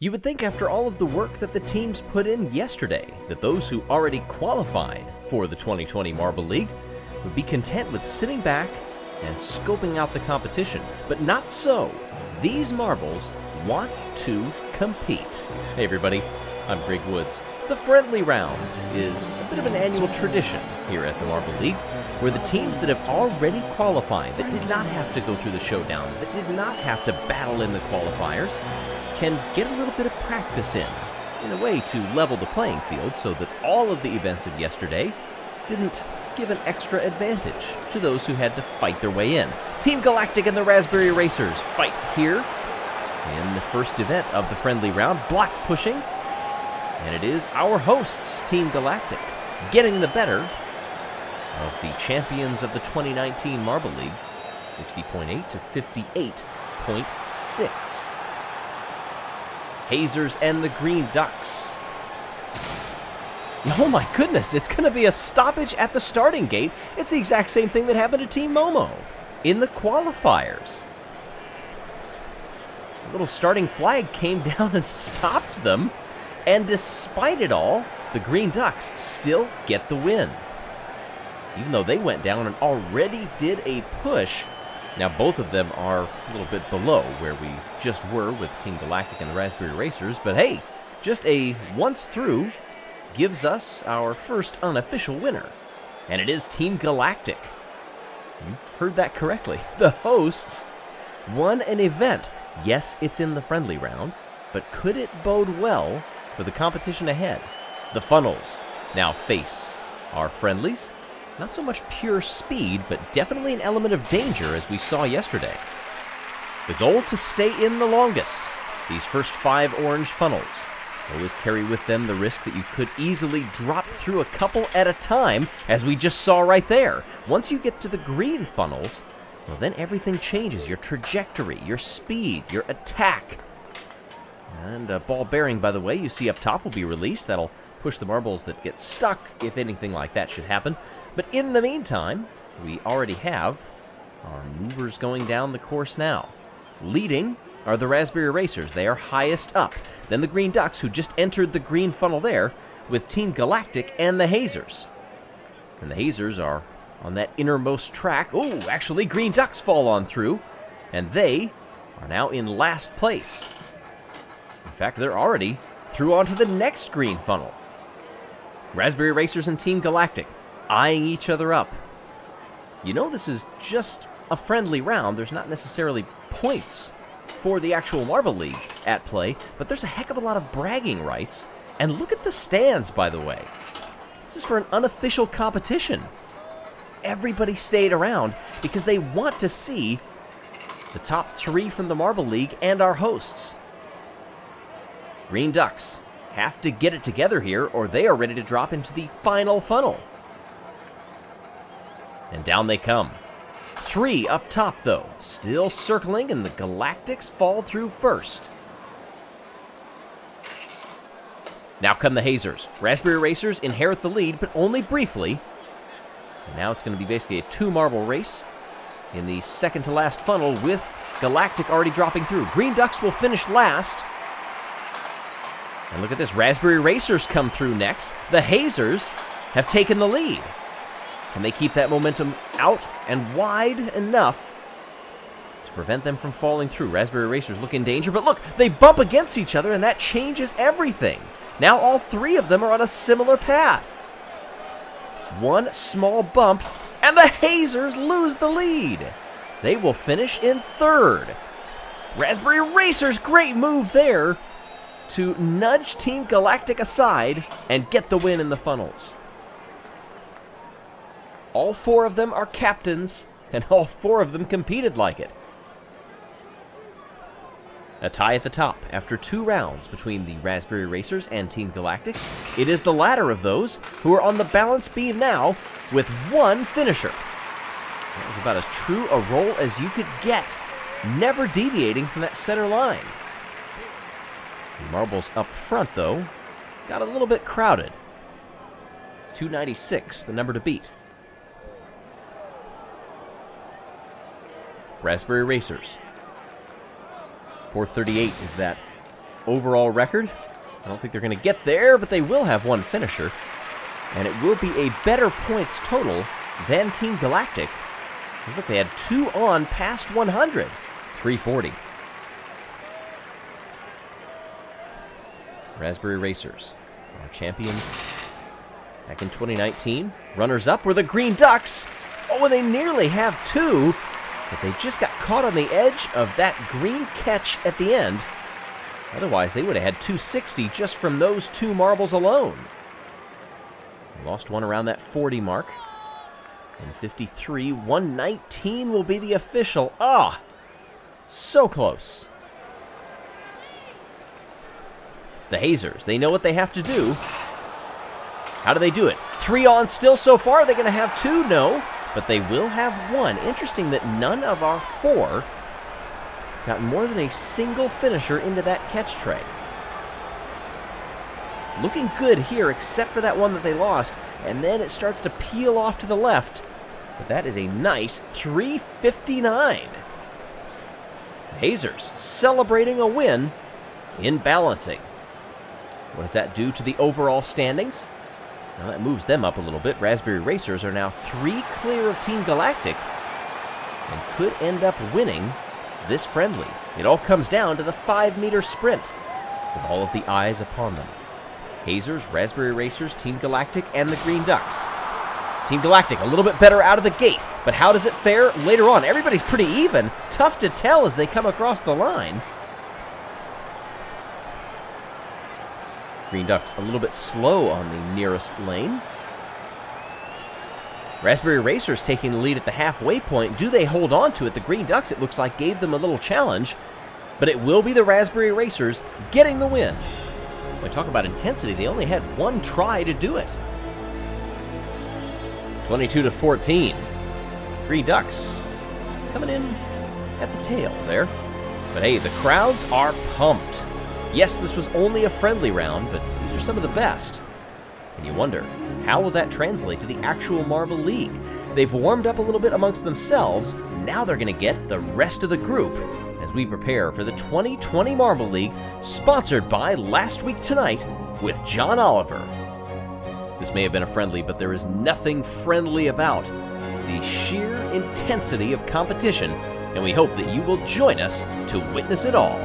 You would think after all of the work that the teams put in yesterday, that those who already qualified for the 2020 Marble League would be content with sitting back and scoping out the competition. But not so. These marbles want to compete. Hey everybody, I'm Greg Woods. The friendly round is a bit of an annual tradition here at the Marble League, where the teams that have already qualified, that did not have to go through the showdown, that did not have to battle in the qualifiers, can get a little bit of practice in a way to level the playing field so that all of the events of yesterday didn't give an extra advantage to those who had to fight their way in. Team Galactic and the Raspberry Racers fight here in the first event of the friendly round, block pushing, and it is our hosts, Team Galactic, getting the better of the champions of the 2019 Marble League, 60.8 to 58.6. Hazers and the Green Ducks. Oh my goodness, it's going to be a stoppage at the starting gate. It's the exact same thing that happened to Team Momo in the qualifiers. A little starting flag came down and stopped them, and despite it all, the Green Ducks still get the win. Even though they went down and already did a push. Now both of them are a little bit below where we just were with Team Galactic and the Raspberry Racers, but hey, just a once through gives us our first unofficial winner, and it is Team Galactic. You heard that correctly. The hosts won an event. Yes, it's in the friendly round, but could it bode well for the competition ahead? The funnels now face our friendlies. Not so much pure speed, but definitely an element of danger, as we saw yesterday. The goal to stay in the longest. These first 5 orange funnels always carry with them the risk that you could easily drop through a couple at a time, as we just saw right there. Once you get to the green funnels, well, then everything changes. Your trajectory, your speed, your attack. And a ball bearing, by the way, you see up top will be released. That'll push the marbles that get stuck if anything like that should happen. But in the meantime, we already have our movers going down the course now. Leading are the Raspberry Racers. They are highest up. Then the Green Ducks, who just entered the green funnel there, with Team Galactic and the Hazers. And the Hazers are on that innermost track. Oh, actually, Green Ducks fall on through, and they are now in last place. In fact, they're already through onto the next green funnel. Raspberry Racers and Team Galactic eyeing each other up. You know this is just a friendly round. There's not necessarily points for the actual Marble League at play, but there's a heck of a lot of bragging rights. And look at the stands, by the way. This is for an unofficial competition. Everybody stayed around because they want to see the top 3 from the Marble League and our hosts. Green Ducks have to get it together here, or they are ready to drop into the final funnel. And down they come. 3 up top, though, still circling, and the Galactics fall through first. Now come the Hazers. Raspberry Racers inherit the lead, but only briefly. And now it's going to be basically a 2-marble race in the second to last funnel, with Galactic already dropping through. Green Ducks will finish last. And look at this, Raspberry Racers come through next. The Hazers have taken the lead. Can they keep that momentum out and wide enough to prevent them from falling through? Raspberry Racers look in danger, but look, they bump against each other, and that changes everything. Now all 3 of them are on a similar path. One small bump, and the Hazers lose the lead. They will finish in 3rd. Raspberry Racers, great move there to nudge Team Galactic aside and get the win in the funnels. All 4 of them are captains, and all 4 of them competed like it. A tie at the top after 2 rounds between the Raspberry Racers and Team Galactic. It is the latter of those who are on the balance beam now with 1 finisher. That was about as true a roll as you could get, never deviating from that center line. The marbles up front, though, got a little bit crowded. 296, the number to beat. Raspberry Racers. 438 is that overall record. I don't think they're going to get there, but they will have one finisher. And it will be a better points total than Team Galactic. Look, they had 2 on past 100. 340. Raspberry Racers, our champions back in 2019. Runners-up were the Green Ducks. Oh, and they nearly have 2, but they just got caught on the edge of that green catch at the end. Otherwise, they would have had 260 just from those 2 marbles alone. Lost one around that 40 mark. And 53, 119 will be the official. Ah, so close. The Hazers, they know what they have to do. How do they do it? 3 on still so far. Are they going to have 2? No, but they will have 1. Interesting that none of our 4 got more than a single finisher into that catch tray. Looking good here, except for that one that they lost, and then it starts to peel off to the left. But that is a nice 359. Hazers celebrating a win in balancing. What does that do to the overall standings? Now that moves them up a little bit. Raspberry Racers are now 3 clear of Team Galactic and could end up winning this friendly. It all comes down to the 5-meter sprint with all of the eyes upon them. Hazers, Raspberry Racers, Team Galactic, and the Green Ducks. Team Galactic a little bit better out of the gate, but how does it fare later on? Everybody's pretty even. Tough to tell as they come across the line. Green Ducks a little bit slow on the nearest lane. Raspberry Racers taking the lead at the halfway point. Do they hold on to it? The Green Ducks, it looks like, gave them a little challenge, but it will be the Raspberry Racers getting the win. When I talk about intensity, they only had 1 try to do it. 22-14. Green Ducks coming in at the tail there. But hey, the crowds are pumped. Yes, this was only a friendly round, but these are some of the best. And you wonder, how will that translate to the actual Marble League? They've warmed up a little bit amongst themselves. Now they're going to get the rest of the group as we prepare for the 2020 Marble League, sponsored by Last Week Tonight with John Oliver. This may have been a friendly, but there is nothing friendly about the sheer intensity of competition, and we hope that you will join us to witness it all.